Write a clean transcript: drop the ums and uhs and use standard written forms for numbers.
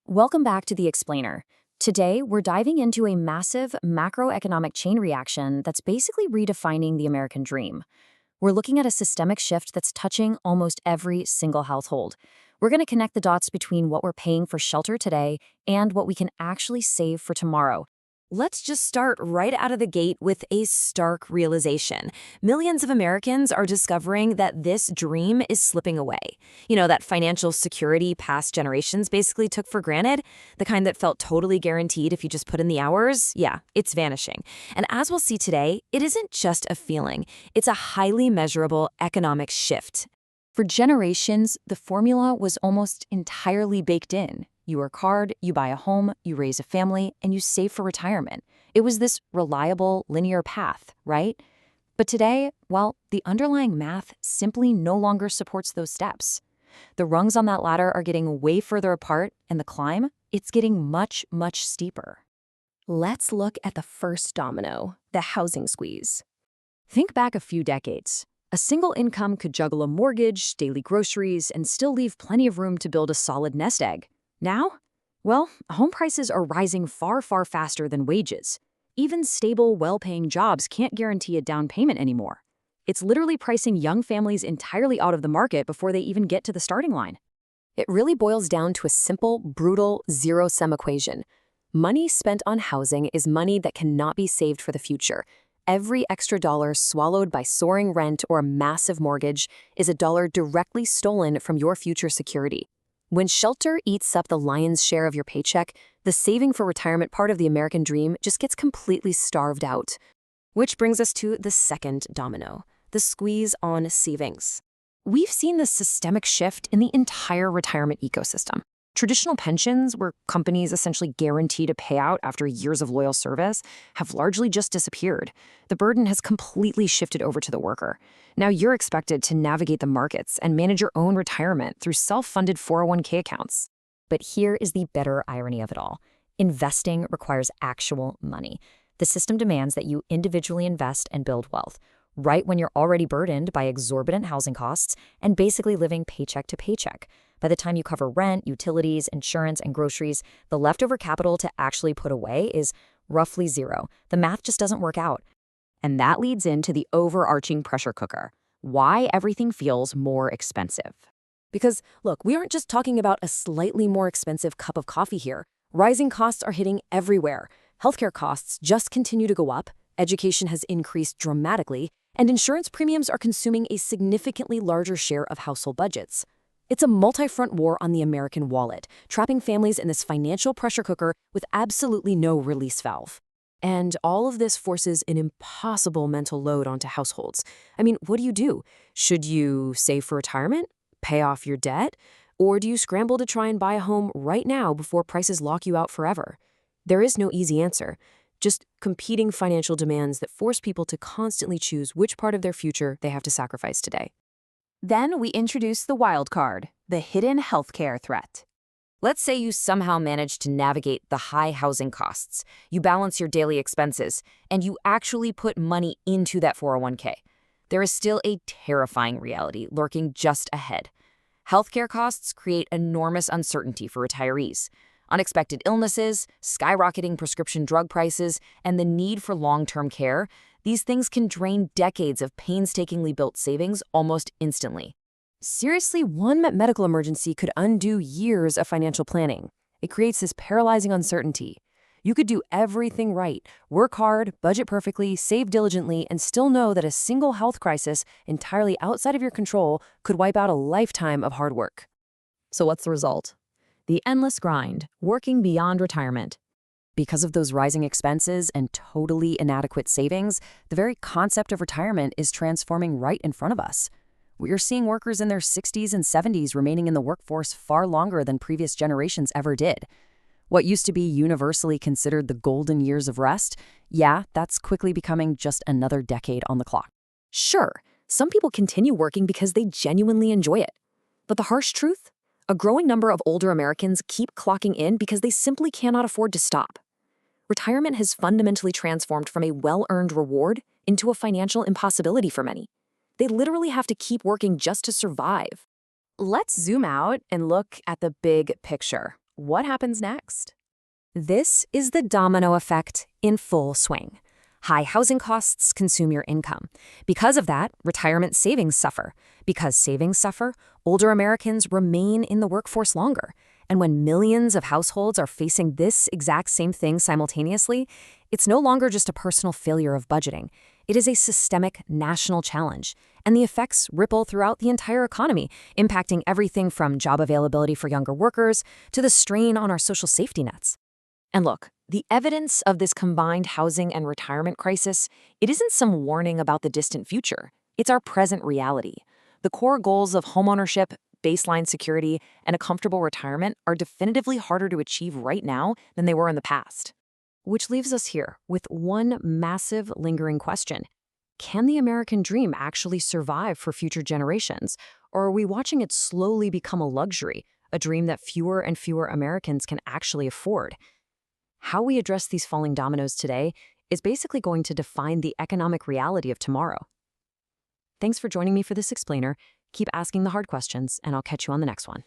Welcome back to The Explainer. Today, we're diving into a massive macroeconomic chain reaction that's basically redefining the American dream. We're looking at a systemic shift that's touching almost every single household. We're going to connect the dots between what we're paying for shelter today and what we can actually save for tomorrow. Let's just start right out of the gate with a stark realization. Millions of Americans are discovering that this dream is slipping away. That financial security past generations basically took for granted, the kind that felt totally guaranteed if you just put in the hours, yeah, it's vanishing. And as we'll see today, it isn't just a feeling, it's a highly measurable economic shift. For generations, the formula was almost entirely baked in. You work hard, you buy a home, you raise a family, and you save for retirement. It was this reliable, linear path, right? But today, well, the underlying math simply no longer supports those steps. The rungs on that ladder are getting way further apart, and the climb, it's getting much, much steeper. Let's look at the first domino, the housing squeeze. Think back a few decades. A single income could juggle a mortgage, daily groceries, and still leave plenty of room to build a solid nest egg. Now? Well, home prices are rising far, far faster than wages. Even stable, well-paying jobs can't guarantee a down payment anymore. It's literally pricing young families entirely out of the market before they even get to the starting line. It really boils down to a simple, brutal, zero-sum equation. Money spent on housing is money that cannot be saved for the future. Every extra dollar swallowed by soaring rent or a massive mortgage is a dollar directly stolen from your future security. When shelter eats up the lion's share of your paycheck, the saving for retirement part of the American dream just gets completely starved out. Which brings us to the second domino, the squeeze on savings. We've seen this systemic shift in the entire retirement ecosystem. Traditional pensions, where companies essentially guarantee to pay out after years of loyal service, have largely just disappeared. The burden has completely shifted over to the worker. Now you're expected to navigate the markets and manage your own retirement through self-funded 401k accounts. But here is the bitter irony of it all. Investing requires actual money. The system demands that you individually invest and build wealth, right when you're already burdened by exorbitant housing costs and basically living paycheck to paycheck. By the time you cover rent, utilities, insurance, and groceries, the leftover capital to actually put away is roughly zero. The math just doesn't work out. And that leads into the overarching pressure cooker. Why everything feels more expensive. Because, look, we aren't just talking about a slightly more expensive cup of coffee here. Rising costs are hitting everywhere. Healthcare costs just continue to go up, education has increased dramatically, and insurance premiums are consuming a significantly larger share of household budgets. It's a multi-front war on the American wallet, trapping families in this financial pressure cooker with absolutely no release valve. And all of this forces an impossible mental load onto households. I mean, what do? Should you save for retirement? Pay off your debt? Or do you scramble to try and buy a home right now before prices lock you out forever? There is no easy answer, just competing financial demands that force people to constantly choose which part of their future they have to sacrifice today. Then we introduce the wild card, the hidden healthcare threat. Let's say you somehow manage to navigate the high housing costs, you balance your daily expenses, and you actually put money into that 401k. There is still a terrifying reality lurking just ahead. Healthcare costs create enormous uncertainty for retirees. Unexpected illnesses, skyrocketing prescription drug prices, and the need for long-term care, these things can drain decades of painstakingly built savings almost instantly. Seriously, one medical emergency could undo years of financial planning. It creates this paralyzing uncertainty. You could do everything right, work hard, budget perfectly, save diligently, and still know that a single health crisis entirely outside of your control could wipe out a lifetime of hard work. So what's the result? The endless grind, working beyond retirement. Because of those rising expenses and totally inadequate savings, the very concept of retirement is transforming right in front of us. We are seeing workers in their 60s and 70s remaining in the workforce far longer than previous generations ever did. What used to be universally considered the golden years of rest, yeah, that's quickly becoming just another decade on the clock. Sure, some people continue working because they genuinely enjoy it. But the harsh truth? A growing number of older Americans keep clocking in because they simply cannot afford to stop. Retirement has fundamentally transformed from a well-earned reward into a financial impossibility for many. They literally have to keep working just to survive. Let's zoom out and look at the big picture. what happens next? This is the domino effect in full swing. High housing costs consume your income. Because of that, retirement savings suffer. Because savings suffer, older Americans remain in the workforce longer. And when millions of households are facing this exact same thing simultaneously, it's no longer just a personal failure of budgeting. It is a systemic national challenge. And the effects ripple throughout the entire economy, impacting everything from job availability for younger workers to the strain on our social safety nets. And look, the evidence of this combined housing and retirement crisis, it isn't some warning about the distant future. It's our present reality. The core goals of homeownership, baseline security, and a comfortable retirement are definitively harder to achieve right now than they were in the past. Which leaves us here with one massive lingering question. Can the American dream actually survive for future generations? Or are we watching it slowly become a luxury, a dream that fewer and fewer Americans can actually afford? How we address these falling dominoes today is basically going to define the economic reality of tomorrow. Thanks for joining me for this explainer. Keep asking the hard questions, and I'll catch you on the next one.